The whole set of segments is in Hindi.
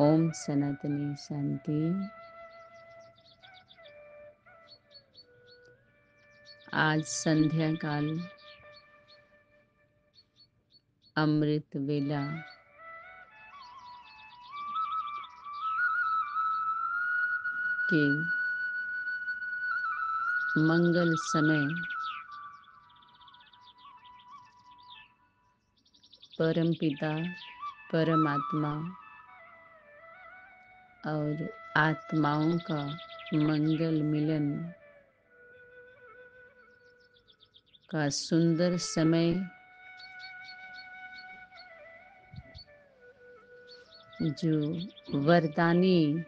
ओम सनातनी शांति। आज संध्या काल अमृत वेला के मंगल समय परमपिता परमात्मा और आत्माओं का मंगल मिलन का सुंदर समय जो वरदानी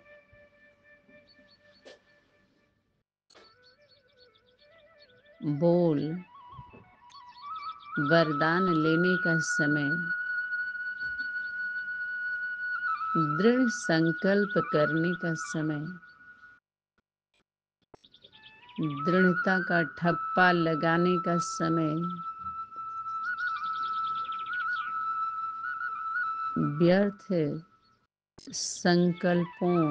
बोल वरदान लेने का समय, दृढ़ संकल्प करने का समय, दृढ़ता का ठप्पा लगाने का समय, व्यर्थ संकल्पों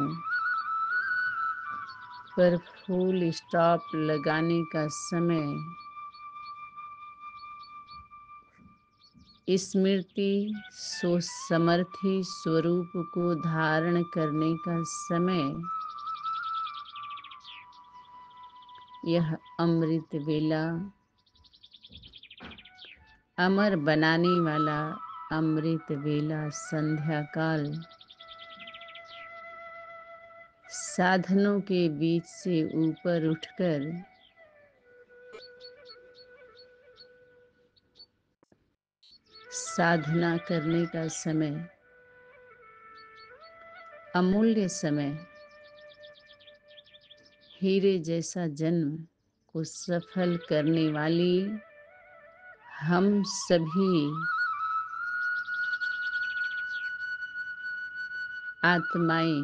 पर फुल स्टॉप लगाने का समय, स्मृति समर्थी स्वरूप को धारण करने का समय, यह अमृत वेला अमर बनाने वाला अमृत वेला संध्या काल साधनों के बीच से ऊपर उठकर साधना करने का समय, अमूल्य समय, हीरे जैसा जन्म को सफल करने वाली हम सभी आत्माएं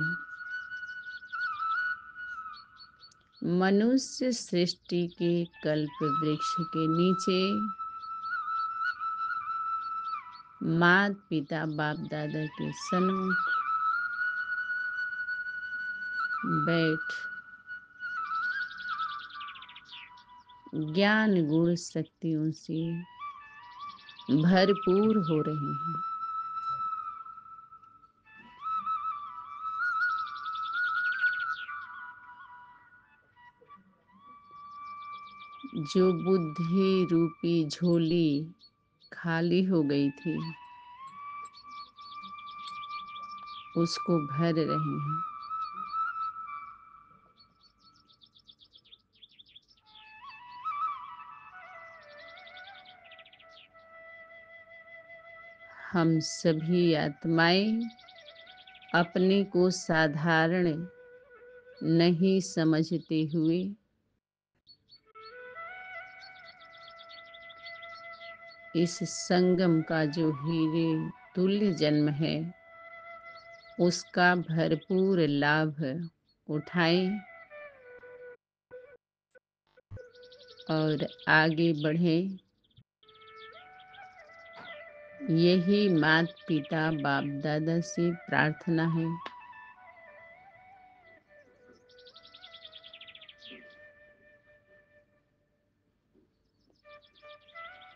मनुष्य सृष्टि के कल्प वृक्ष के नीचे माता पिता बाप दादा के सन्मुख बैठ ज्ञान गुण शक्तियों से भरपूर हो रहे हैं। जो बुद्धि रूपी झोली खाली हो गई थी उसको भर रहे हैं। हम सभी आत्माएं अपने को साधारण नहीं समझते हुए इस संगम का जो हीरे तुल्य जन्म है उसका भरपूर लाभ उठाएं और आगे बढ़ें। यही माता पिता बाप दादा से प्रार्थना है।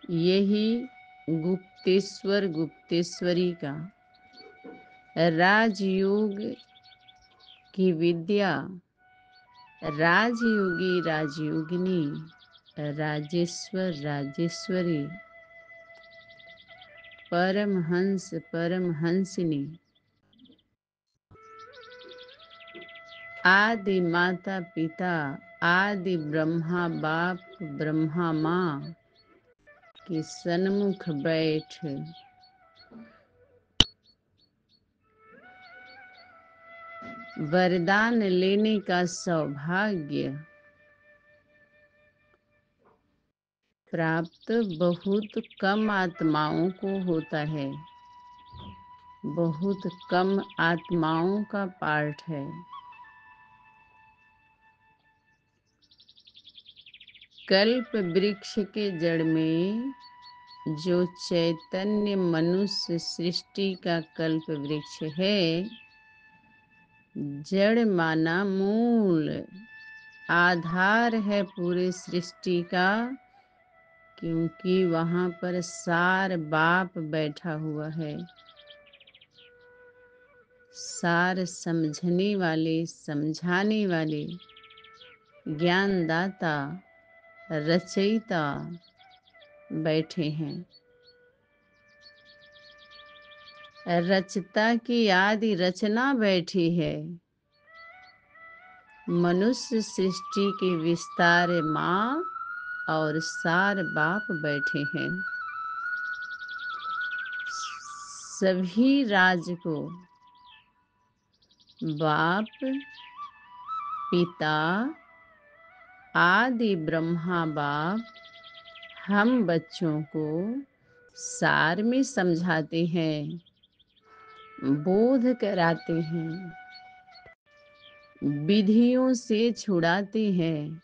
यही गुप्तेश्वर गुप्तेश्वरी का राजयोग की विद्या, राजयोगी राजयोगिनी, राजेश्वर राजेश्वरी, परमहंस परमहंसिनी, आदि माता पिता, आदि ब्रह्मा बाप ब्रह्मा माँ के सन्मुख बैठ वरदान लेने का सौभाग्य प्राप्त बहुत कम आत्माओं को होता है। बहुत कम आत्माओं का पार्ट है। कल्प वृक्ष के जड़ में जो चैतन्य मनुष्य सृष्टि का कल्प वृक्ष है जड़ माना मूल, आधार है पूरी सृष्टि का, क्योंकि वहां पर सार बाप बैठा हुआ है। सार समझने वाले, समझाने वाले, ज्ञानदाता, रचयिता बैठे हैं। रचता की आदि रचना बैठी है। मनुष्य सृष्टि के विस्तार माँ और सार बाप बैठे हैं। सभी राज को बाप, पिता, आदि ब्रह्मा बाप हम बच्चों को सार में समझाते हैं, बोध कराते हैं, विधियों से छुड़ाते हैं,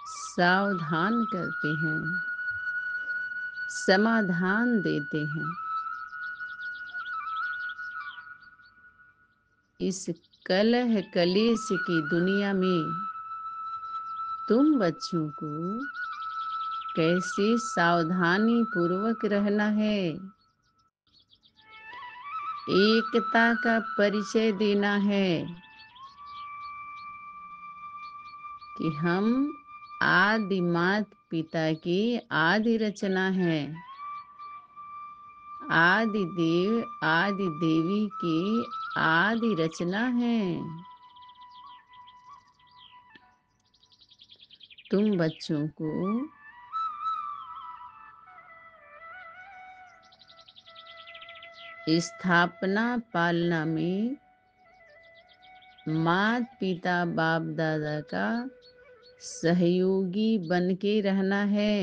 सावधान करते हैं, समाधान देते हैं। इस कलह कलेश की दुनिया में तुम बच्चों को कैसे सावधानी पूर्वक रहना है, एकता का परिचय देना है कि हम आदि मात पिता की आदि रचना है, आदि देव आदि देवी की आदि रचना है। तुम बच्चों को स्थापना पालना में मात पिता बाप दादा का सहयोगी बन के रहना है।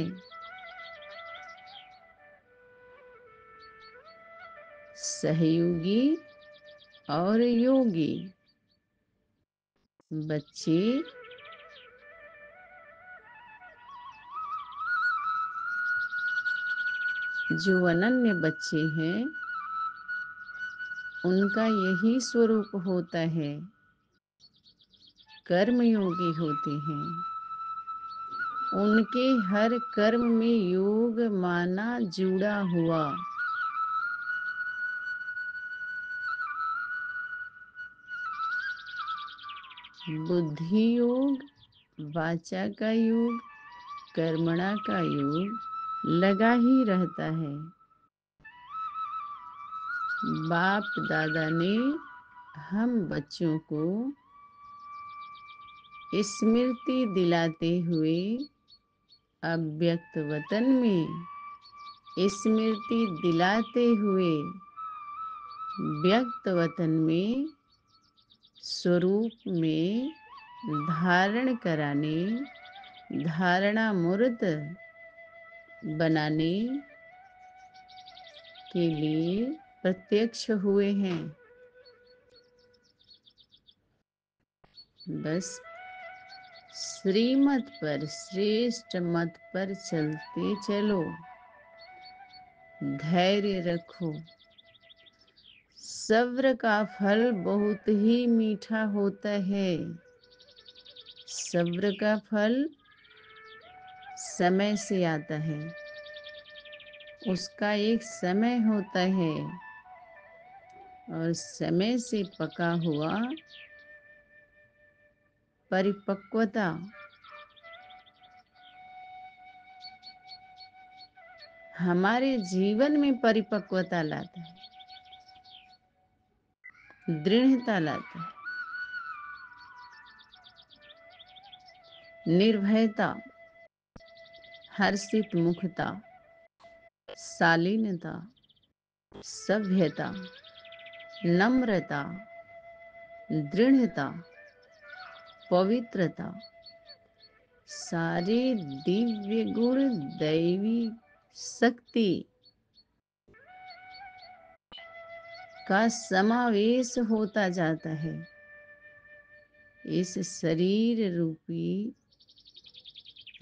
सहयोगी और योगी बच्चे जो अनन्य बच्चे हैं, उनका यही स्वरूप होता है। कर्मयोगी होते हैं। उनके हर कर्म में योग माना जुड़ा हुआ। बुद्धि योग, वाचा का योग, कर्मणा का योग लगा ही रहता है। बाप दादा ने हम बच्चों को स्मृति दिलाते हुए अव्यक्त वतन में स्मृति दिलाते हुए व्यक्त वतन में स्वरूप में धारण कराने, धारणा मूर्त बनाने के लिए प्रत्यक्ष हुए हैं। बस श्रीमत पर, श्रेष्ठ मत पर चलते चलो, धैर्य रखो। सब्र का फल बहुत ही मीठा होता है। सब्र का फल समय से आता है, उसका एक समय होता है, और समय से पका हुआ परिपक्वता हमारे जीवन में परिपक्वता लाता है, दृढ़ता लाता है, निर्भयता, हर्षित मुखता, शालीनता, सभ्यता, नम्रता, दृढ़ता, पवित्रता, सारे दिव्य गुण, दैवी शक्ति का समावेश होता जाता है। इस शरीर रूपी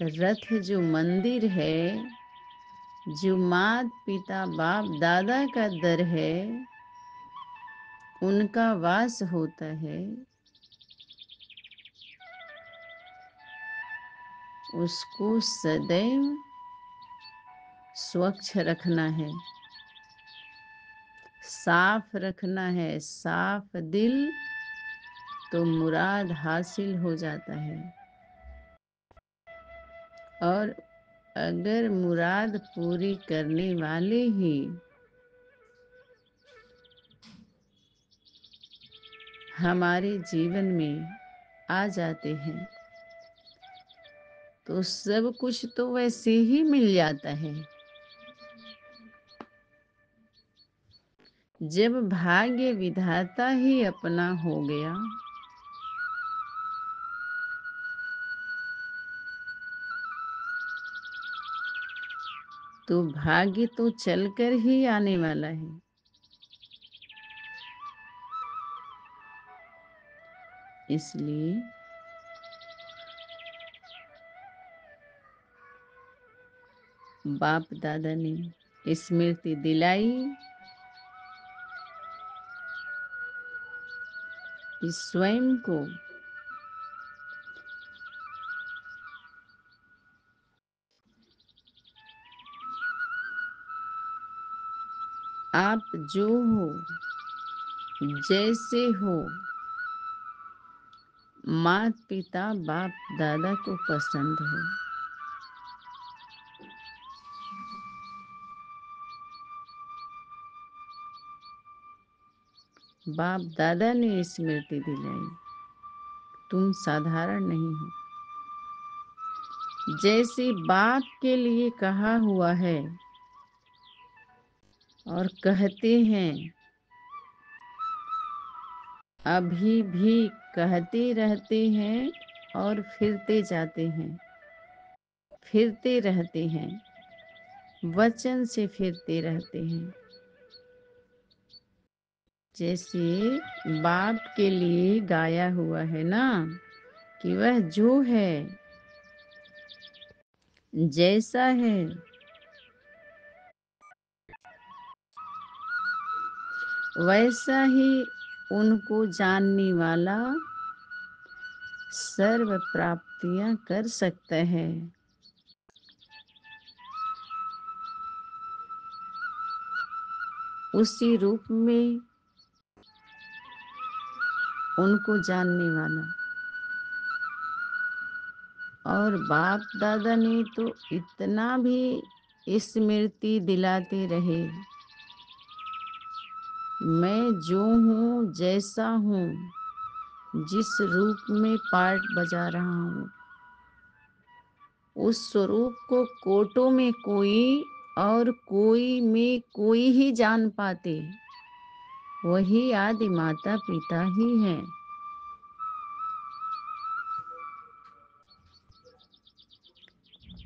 रथ जो मंदिर है, जो मात पिता बाप दादा का दर है, उनका वास होता है, उसको सदैव स्वच्छ रखना है, साफ रखना है। साफ दिल तो मुराद हासिल हो जाता है। और अगर मुराद पूरी करने वाले ही हमारे जीवन में आ जाते हैं तो सब कुछ तो वैसे ही मिल जाता है। जब भाग्य विधाता ही अपना हो गया तो भाग्य तो चलकर ही आने वाला है। इसलिए बाप दादा ने स्मृति दिलाई कि स्वयं को आप जो हो, जैसे हो, माता पिता बाप दादा को पसंद हो। बाप दादा ने स्मृति दिलाई, तुम साधारण नहीं हो। जैसे बाप के लिए कहा हुआ है और कहते हैं, अभी भी कहते रहते हैं और फिरते जाते हैं, फिरते रहते हैं, वचन से फिरते रहते हैं। जैसे बाप के लिए गाया हुआ है ना कि वह जो है, जैसा है, वैसा ही उनको जानने वाला सर्व प्राप्तियां कर सकता है। उसी रूप में उनको जानने वाला। और बाप दादा ने तो इतना भी स्मृति दिलाते रहे, मैं जो हूँ, जैसा हूँ, जिस रूप में पार्ट बजा रहा हूँ, उस स्वरूप को कोटों में कोई और कोई में कोई ही जान पाते। वही आदि माता पिता ही हैं।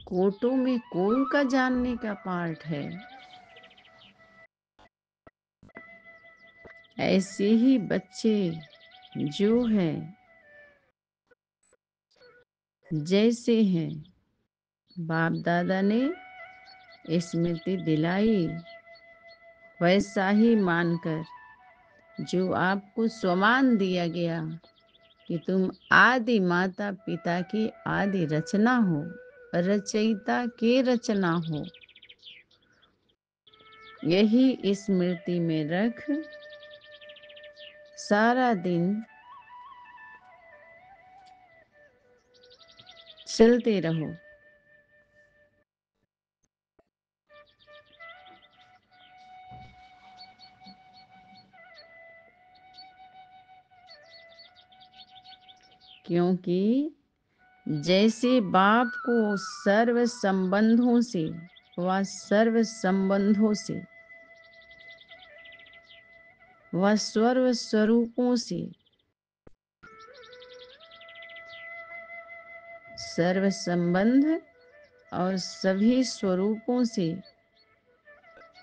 कोटों में कोई का जानने का पार्ट है। ऐसे ही बच्चे जो है, जैसे हैं, बाप दादा ने स्मृति दिलाई, वैसा ही मानकर जो आपको स्वमान दिया गया कि तुम आदि माता पिता की आदि रचना हो, रचयिता के रचना हो, यही स्मृति में रख सारा दिन चलते रहो। क्योंकि जैसे बाप को सर्व संबंधों से व सर्व संबंधों से व सर्व स्वरूपों से, सर्व संबंध और सभी स्वरूपों से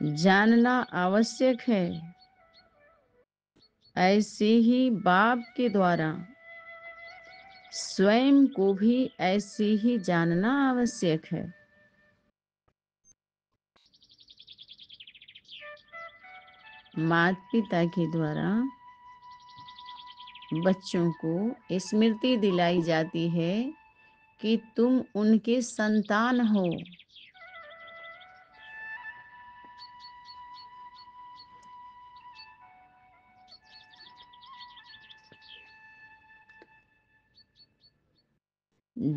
जानना आवश्यक है, ऐसे ही बाप के द्वारा स्वयं को भी ऐसे ही जानना आवश्यक है। माता पिता के द्वारा बच्चों को स्मृति दिलाई जाती है कि तुम उनके संतान हो।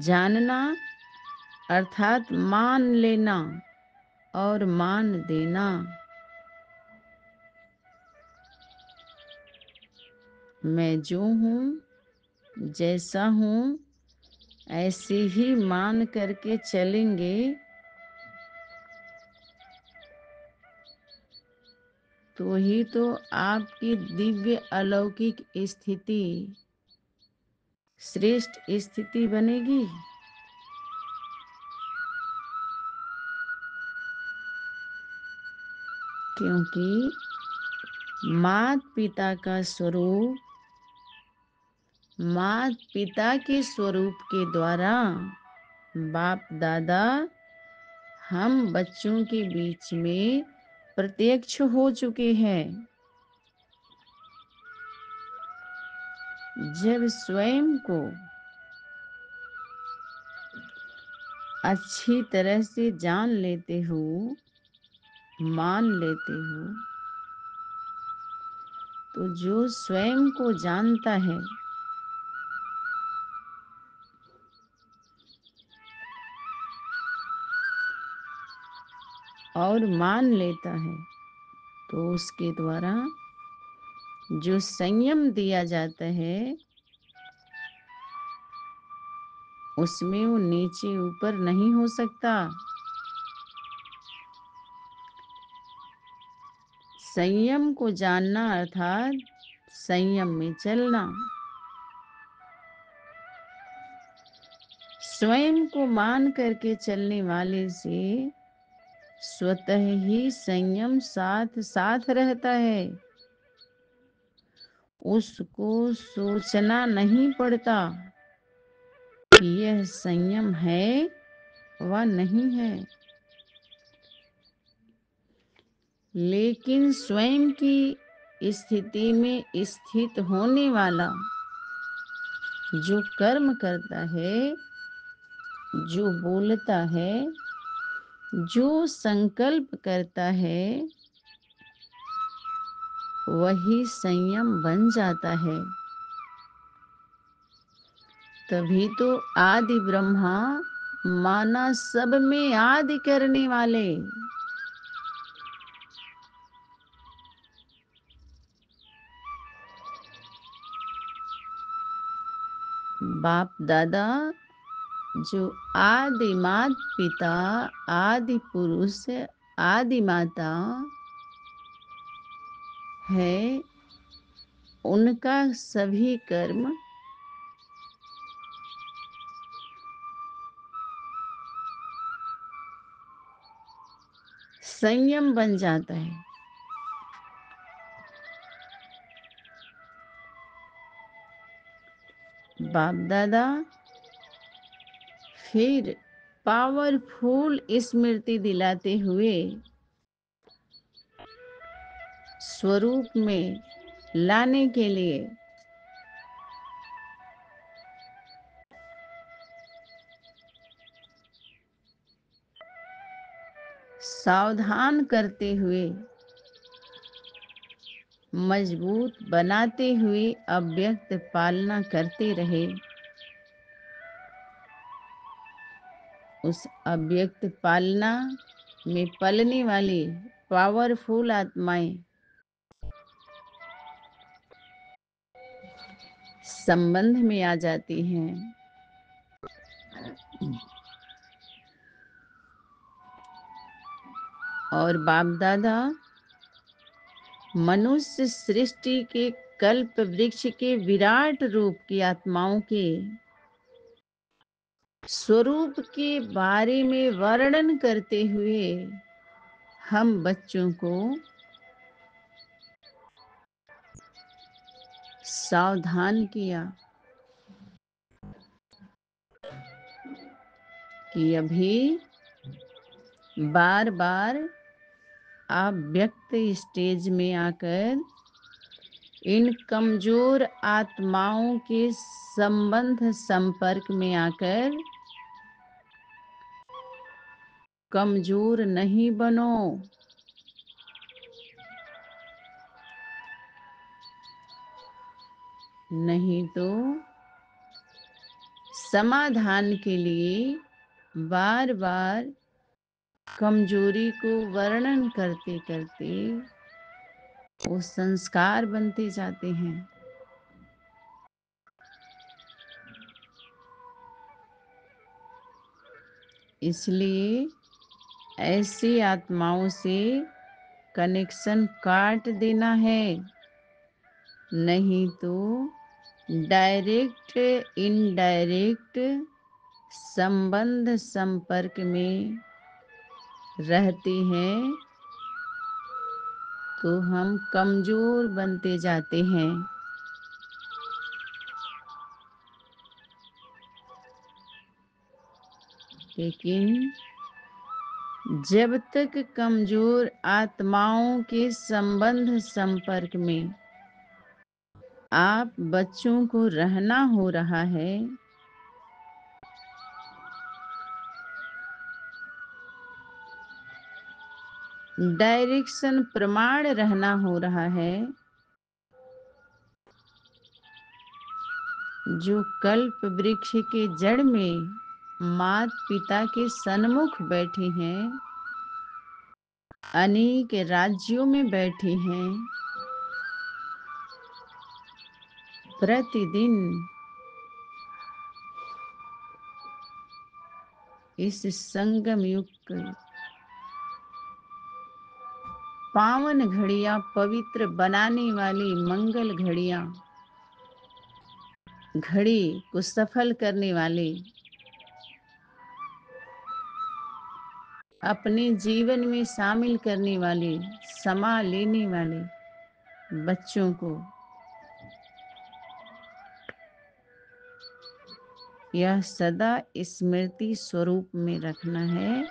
जानना अर्थात मान लेना और मान देना। मैं जो हूँ, जैसा हूँ, ऐसे ही मान करके चलेंगे तो ही तो आपकी दिव्य अलौकिक स्थिति, श्रेष्ठ स्थिति बनेगी। क्योंकि मात पिता का स्वरूप, मात पिता के स्वरूप के द्वारा बाप दादा हम बच्चों के बीच में प्रत्यक्ष हो चुके हैं। जब स्वयं को अच्छी तरह से जान लेते हो, मान लेते हो, तो जो स्वयं को जानता है और मान लेता है, तो उसके द्वारा जो संयम दिया जाता है उसमें वो नीचे ऊपर नहीं हो सकता। संयम को जानना अर्थात संयम में चलना। स्वयं को मान करके चलने वाले से स्वतः ही संयम साथ साथ रहता है। उसको सोचना नहीं पड़ता कि यह संयम है व नहीं है। लेकिन स्वयं की स्थिति में स्थित होने वाला जो कर्म करता है, जो बोलता है, जो संकल्प करता है, वही संयम बन जाता है। तभी तो आदि ब्रह्मा माना सब में आदि करने वाले। बाप दादा जो आदि मात पिता, आदि पुरुष, आदि माता है, उनका सभी कर्म संयम बन जाता है। बाप दादा फिर पावरफुल स्मृति दिलाते हुए स्वरूप में लाने के लिए सावधान करते हुए, मजबूत बनाते हुए अव्यक्त पालना करते रहे। उस अव्यक्त पालना में पलने वाली पावरफुल आत्माएं संबंध में आ जाती हैं। और बाप दादा मनुष्य सृष्टि के कल्प वृक्ष के विराट रूप की आत्माओं के स्वरूप के बारे में वर्णन करते हुए हम बच्चों को सावधान किया कि अभी बार बार आप व्यक्त स्टेज में आकर इन कमजोर आत्माओं के संबंध संपर्क में आकर कमजोर नहीं बनो। नहीं तो समाधान के लिए बार बार कमजोरी को वर्णन करते करते वो संस्कार बनते जाते हैं। इसलिए ऐसी आत्माओं से कनेक्शन काट देना है, नहीं तो डायरेक्ट इनडायरेक्ट संबंध संपर्क में रहते हैं तो हम कमजोर बनते जाते हैं। लेकिन जब तक कमजोर आत्माओं के संबंध संपर्क में आप बच्चों को रहना हो रहा है, डायरेक्शन प्रमाण रहना हो रहा है, जो कल्प वृक्ष के जड़ में मात पिता के सन्मुख बैठे हैं, अनेक राज्यों में बैठे हैं, प्रतिदिन इस संगम युग पावन घड़ियां पवित्र बनाने वाली मंगल घड़ी को सफल करने वाले, अपने जीवन में शामिल करने वाले, समा लेने वाले बच्चों को यह सदा स्मृति स्वरूप में रखना है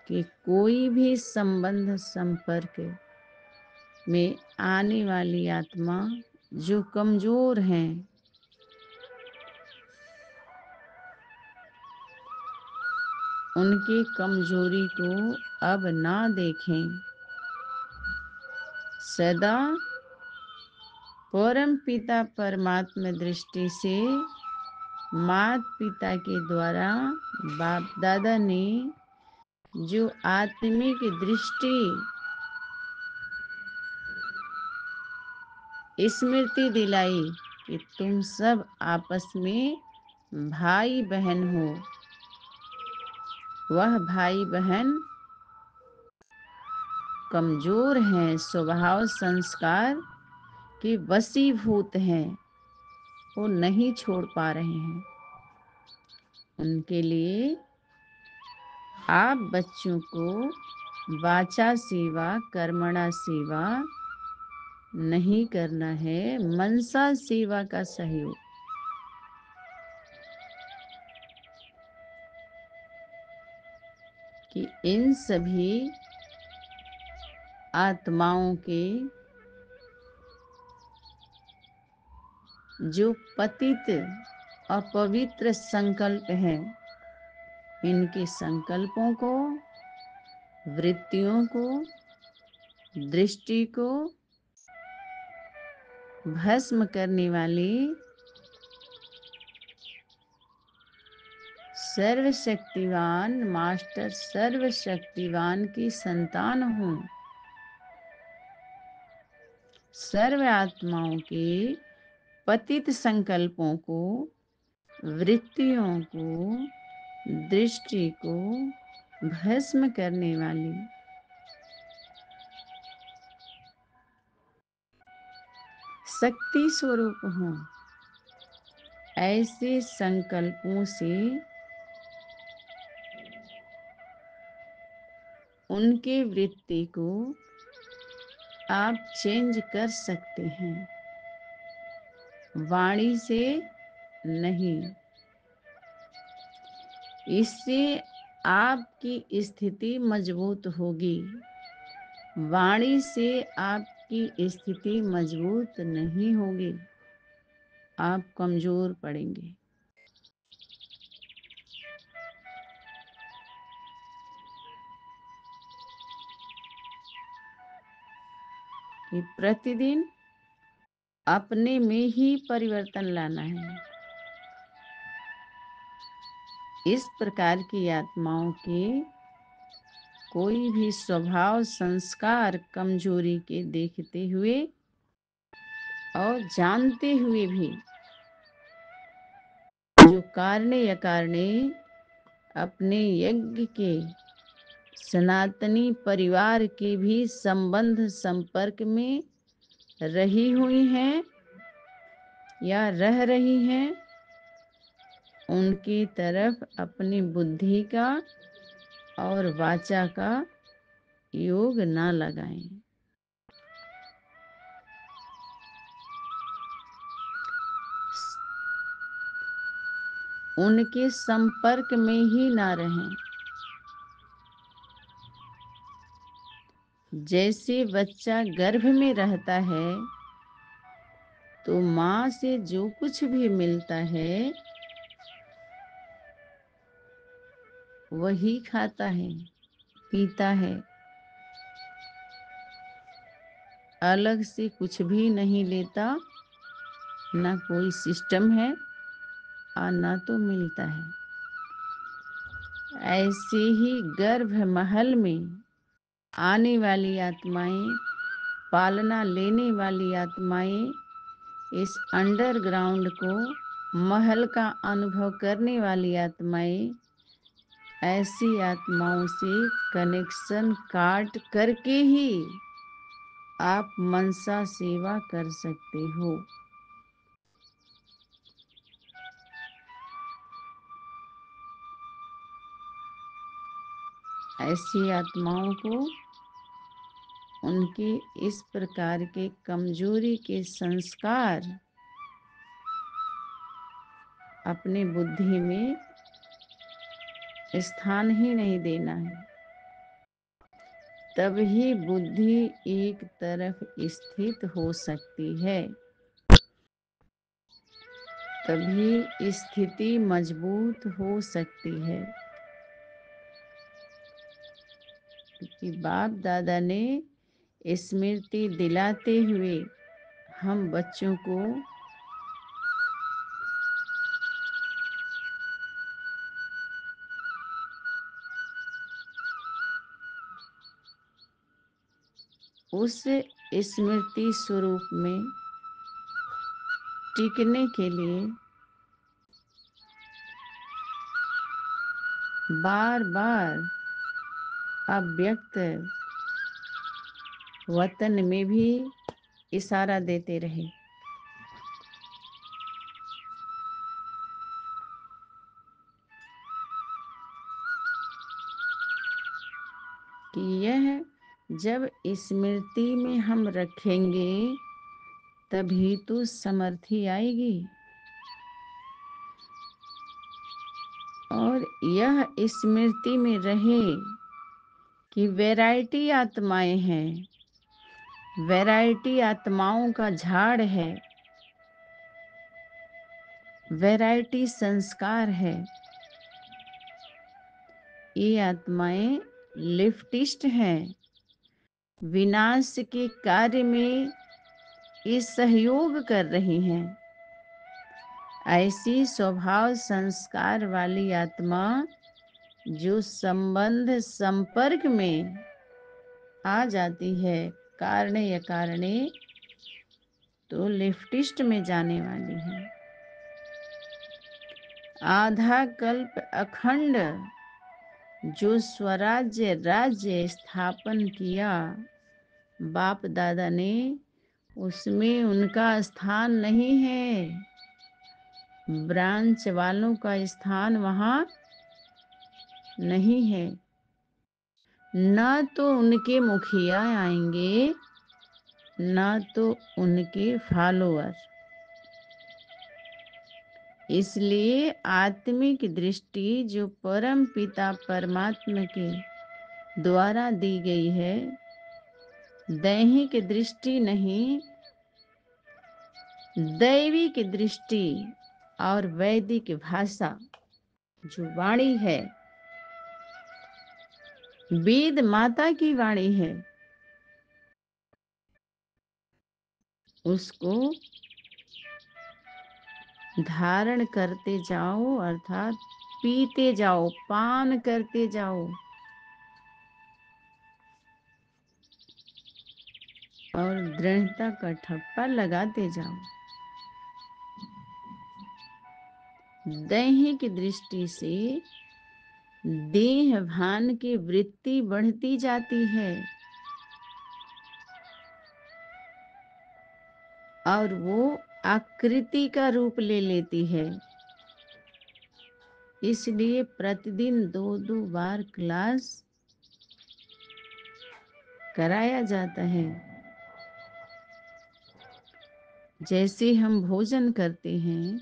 कि कोई भी संबंध संपर्क में आने वाली आत्मा जो कमजोर हैं, उनकी कमजोरी को अब ना देखें। सदा परम पिता परमात्मा दृष्टि से मात पिता के द्वारा बाप दादा ने जो आत्मिक दृष्टि स्मृति दिलाई कि तुम सब आपस में भाई बहन हो, वह भाई बहन कमजोर हैं, स्वभाव संस्कार के वशीभूत हैं, वो नहीं छोड़ पा रहे हैं। उनके लिए आप बच्चों को वाचा सेवा कर्मणा सेवा नहीं करना है, मनसा सेवा का सहयोग। कि इन सभी आत्माओं के जो पतित अपवित्र संकल्प हैं, इनके संकल्पों को, वृत्तियों को, दृष्टि को भस्म करने वाली सर्वशक्तिवान मास्टर सर्वशक्तिवान की संतान हूँ। सर्व आत्माओं के पतित संकल्पों को, वृत्तियों को, दृष्टि को भस्म करने वाली शक्ति स्वरूप हूँ। ऐसे संकल्पों से उनके वृत्ति को आप चेंज कर सकते हैं, वाणी से नहीं। इससे आपकी स्थिति मजबूत होगी। वाणी से आप आपकी स्थिति मजबूत नहीं होगी, आप कमजोर पड़ेंगे। कि प्रतिदिन अपने में ही परिवर्तन लाना है। इस प्रकार की आत्माओं के कोई भी स्वभाव संस्कार कमजोरी के देखते हुए और जानते हुए भी जो कारणे अकारणे अपने यज्ञ के सनातनी परिवार के भी संबंध संपर्क में रही हुई हैं या रह रही हैं, उनकी तरफ अपनी बुद्धि का और वाचा का योग ना लगाएं। उनके संपर्क में ही ना रहें। जैसे बच्चा गर्भ में रहता है तो माँ से जो कुछ भी मिलता है वही खाता है, पीता है, अलग से कुछ भी नहीं लेता, ना कोई सिस्टम है और ना तो मिलता है। ऐसे ही गर्भ महल में आने वाली आत्माएं, पालना लेने वाली आत्माएं, इस अंडरग्राउंड को महल का अनुभव करने वाली आत्माएं, ऐसी आत्माओं से कनेक्शन काट करके ही आप मनसा सेवा कर सकते हो। ऐसी आत्माओं को उनके इस प्रकार के कमजोरी के संस्कार अपने बुद्धि में स्थान ही नहीं देना है। तभी बुद्धि एक तरफ स्थित हो सकती है, तभी स्थिति मजबूत हो सकती है। क्योंकि बाप दादा ने स्मृति दिलाते हुए हम बच्चों को उस स्मृति स्वरूप में टिकने के लिए बार बार अव्यक्त वतन में भी इशारा देते रहे कि यह जब स्मृति में हम रखेंगे तभी तो समर्थी आएगी। और यह स्मृति में रहे कि वैरायटी आत्माएं हैं, वैरायटी आत्माओं का झाड़ है, वैरायटी संस्कार है। ये आत्माएं लिफ्टिस्ट हैं, विनाश के कार्य में ये सहयोग कर रही हैं। ऐसी स्वभाव संस्कार वाली आत्मा जो संबंध संपर्क में आ जाती है कारणे अकारणे, तो लेफ्टिस्ट में जाने वाली है। आधा कल्प अखंड जो स्वराज्य राज्य स्थापन किया बाप दादा ने, उसमें उनका स्थान नहीं है। ब्रांच वालों का स्थान वहाँ नहीं है। न तो उनके मुखिया आएंगे, न तो उनके फॉलोअर। इसलिए आत्मिक दृष्टि जो परम पिता परमात्मा के द्वारा दी गई है, दैहिक दृष्टि नहीं, दैविक दृष्टि और वैदिक भाषा जो वाणी है, वेद माता की वाणी है, उसको धारण करते जाओ, अर्थात पीते जाओ, पान करते जाओ और दृढ़ता का ठप्पा लगाते जाओ। दैहिक दृष्टि से देह भान की वृत्ति बढ़ती जाती है और वो आकृति का रूप ले लेती है। इसलिए प्रतिदिन 2-2 बार क्लास कराया जाता है। जैसे हम भोजन करते हैं,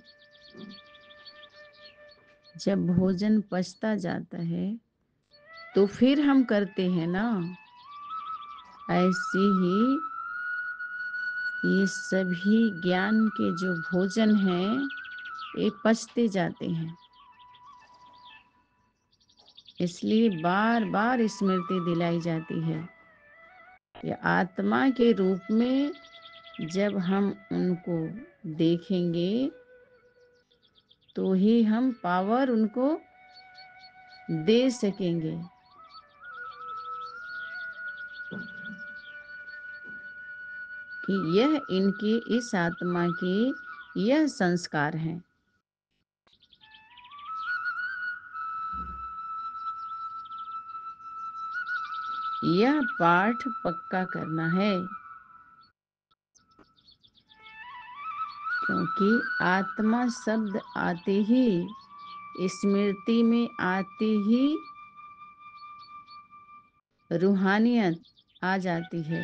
जब भोजन पचता जाता है तो फिर हम करते हैं ना, ऐसे ही ये सभी ज्ञान के जो भोजन हैं ये पचते जाते हैं। इसलिए बार बार स्मृति दिलाई जाती है कि आत्मा के रूप में जब हम उनको देखेंगे तो ही हम पावर उनको दे सकेंगे। कि यह इनके इस आत्मा के यह संस्कार हैं। यह पाठ पक्का करना है, क्योंकि आत्मा शब्द आते ही, स्मृति में आते ही रूहानियत आ जाती है,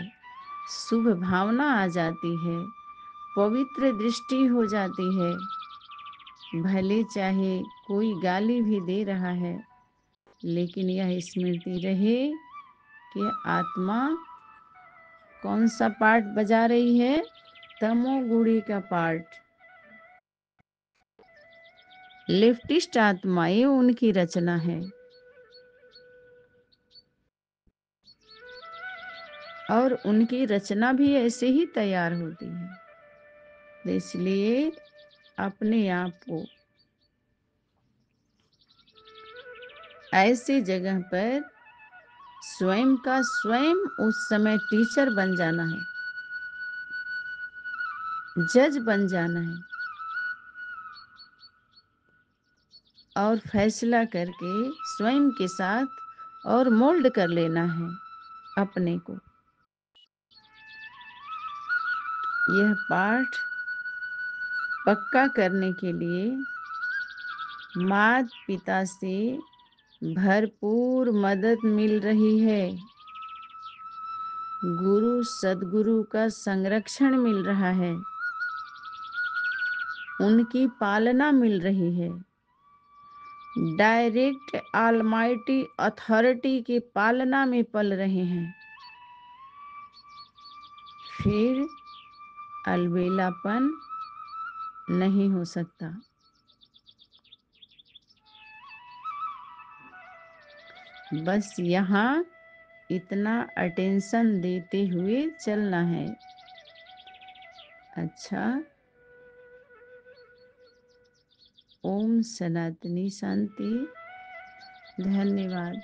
शुभ भावना आ जाती है, पवित्र दृष्टि हो जाती है। भले चाहे कोई गाली भी दे रहा है, लेकिन यह स्मृति रहे कि आत्मा कौन सा पार्ट बजा रही है, तमोगुणी का पार्ट। लेफ्टिस्ट आत्माएं उनकी रचना है और उनकी रचना भी ऐसे ही तैयार होती है। इसलिए अपने आप को ऐसी जगह पर स्वयं का स्वयं उस समय टीचर बन जाना है, जज बन जाना है और फैसला करके स्वयं के साथ और मोल्ड कर लेना है अपने को। यह पाठ पक्का करने के लिए माता पिता से भरपूर मदद मिल रही है, गुरु सद्गुरु का संरक्षण मिल रहा है, उनकी पालना मिल रही है, डायरेक्ट ऑलमाइटी अथॉरिटी की पालना में पल रहे हैं। फिर अलबेलापन नहीं हो सकता। बस यहाँ इतना अटेंशन देते हुए चलना है। अच्छा, ओम सनातनी शांति। धन्यवाद।